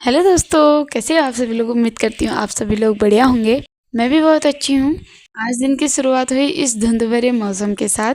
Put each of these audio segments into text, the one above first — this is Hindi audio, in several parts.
हेलो दोस्तों, कैसे हो आप सभी लोग। उम्मीद करती हूँ आप सभी लोग बढ़िया होंगे। मैं भी बहुत अच्छी हूँ। आज दिन की शुरुआत हुई इस धुंध भरे मौसम के साथ।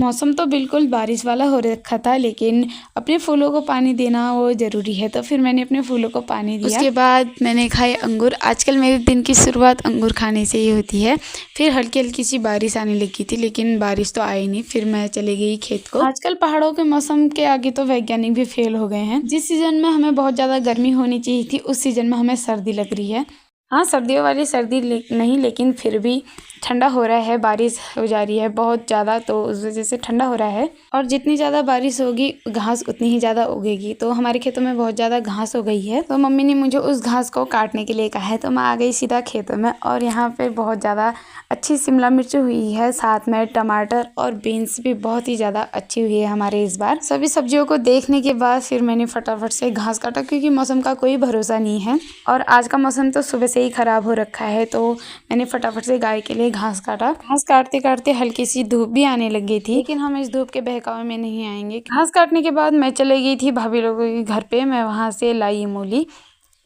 मौसम तो बिल्कुल बारिश वाला हो रखा था, लेकिन अपने फूलों को पानी देना वो ज़रूरी है, तो फिर मैंने अपने फूलों को पानी दिया। उसके बाद मैंने खाए अंगूर। आजकल मेरे दिन की शुरुआत अंगूर खाने से ही होती है। फिर हल्की हल्की सी बारिश आने लगी थी, लेकिन बारिश तो आई नहीं। फिर मैं चली गई खेत को। आजकल पहाड़ों के मौसम के आगे तो वैज्ञानिक भी फेल हो गए हैं। जिस सीजन में हमें बहुत ज़्यादा गर्मी होनी चाहिए थी, उस सीजन में हमें सर्दी लग रही है। हाँ, सर्दियों वाली सर्दी नहीं, लेकिन फिर भी ठंडा हो रहा है। बारिश हो जा रही है बहुत ज़्यादा, तो उस वजह से ठंडा हो रहा है। और जितनी ज़्यादा बारिश होगी घास उतनी ही ज़्यादा उगेगी। तो हमारे खेतों में बहुत ज़्यादा घास हो गई है, तो मम्मी ने मुझे उस घास को काटने के लिए कहा है। तो मैं आ गई सीधा खेतों में, और यहाँ पे बहुत ज़्यादा अच्छी शिमला मिर्च हुई है, साथ में टमाटर और बीन्स भी बहुत ही ज़्यादा अच्छी हुई है हमारे इस बार। सभी सब्जियों को देखने के बाद फिर मैंने फटाफट से घास काटा, क्योंकि मौसम का कोई भरोसा नहीं है। और आज का मौसम तो सुबह से ही ख़राब हो रखा है, तो मैंने फटाफट से गाय के लिए घास काटा। घास काटते काटते हल्की सी धूप भी आने लग गई थी, लेकिन हम इस धूप के बहकावे में नहीं आएंगे। घास काटने के बाद मैं चली गई थी भाभी लोगों के घर पे। मैं वहाँ से लाई मूली।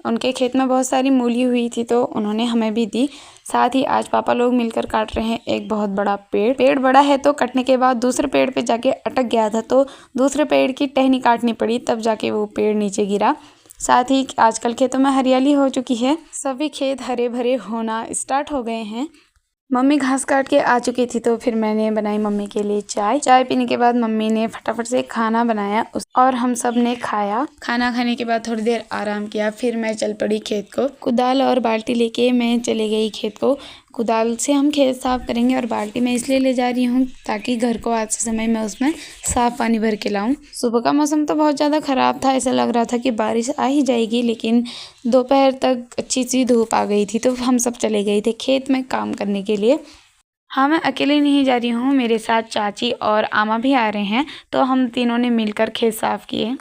उनके खेत में बहुत सारी मूली हुई थी, तो उन्होंने हमें भी दी। साथ ही आज पापा लोग मिलकर काट रहे हैं एक बहुत बड़ा पेड़ बड़ा है, तो कटने के बाद दूसरे पेड़ पे जाके अटक गया था, तो दूसरे पेड़ की टहनी काटनी पड़ी, तब जाके वो पेड़ नीचे गिरा। साथ ही आजकल खेतों में हरियाली हो चुकी है। सभी खेत हरे भरे होना स्टार्ट हो गए हैं। मम्मी घास काट के आ चुकी थी, तो फिर मैंने बनाई मम्मी के लिए चाय पीने के बाद मम्मी ने फटाफट से खाना बनाया और हम सब ने खाया। खाना खाने के बाद थोड़ी देर आराम किया। फिर मैं चल पड़ी खेत को। कुदाल और बाल्टी लेके मैं चले गई खेत को। कुदाल से हम खेत साफ करेंगे, और बाल्टी मैं इसलिए ले जा रही हूँ ताकि घर को आज के समय में उसमें साफ पानी भर के लाऊं। सुबह का मौसम तो बहुत ज़्यादा ख़राब था, ऐसा लग रहा था कि बारिश आ ही जाएगी, लेकिन दोपहर तक अच्छी सी धूप आ गई थी, तो हम सब चले गए थे खेत में काम करने के लिए। हाँ, मैं अकेले नहीं जा रही हूँ, मेरे साथ चाची और आमा भी आ रहे हैं, तो हम तीनों ने मिलकर खेत साफ किए।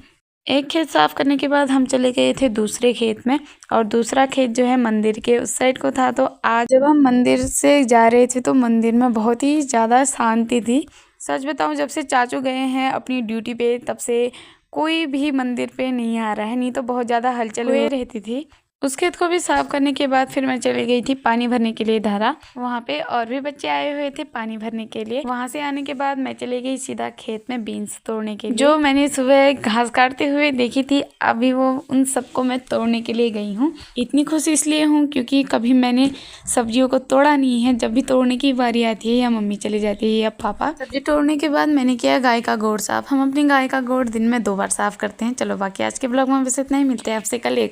एक खेत साफ करने के बाद हम चले गए थे दूसरे खेत में, और दूसरा खेत जो है मंदिर के उस साइड को था। तो आज जब हम मंदिर से जा रहे थे, तो मंदिर में बहुत ही ज़्यादा शांति थी। सच बताऊँ, जब से चाचू गए हैं अपनी ड्यूटी पे, तब से कोई भी मंदिर पे नहीं आ रहा है, नहीं तो बहुत ज़्यादा हलचल हुए रहती थी। उस खेत को भी साफ करने के बाद फिर मैं चली गई थी पानी भरने के लिए धारा। वहाँ पे और भी बच्चे आए हुए थे पानी भरने के लिए। वहाँ से आने के बाद मैं चली गई सीधा खेत में बीन्स तोड़ने के लिए, जो मैंने सुबह घास काटते हुए देखी थी। अभी वो उन सबको मैं तोड़ने के लिए गई हूँ। इतनी खुश इसलिए हूँ क्योंकि कभी मैंने सब्जियों को तोड़ा नहीं है। जब भी तोड़ने की बारी आती है, या मम्मी चली जाती है या पापा। सब्जी तोड़ने के बाद मैंने किया गाय का गोड़ साफ। हम अपनी गाय का गोड़ दिन में 2 बार साफ करते हैं। चलो, बाकी आज के ब्लॉग में बस इतना ही। मिलते हैं आपसे कल एक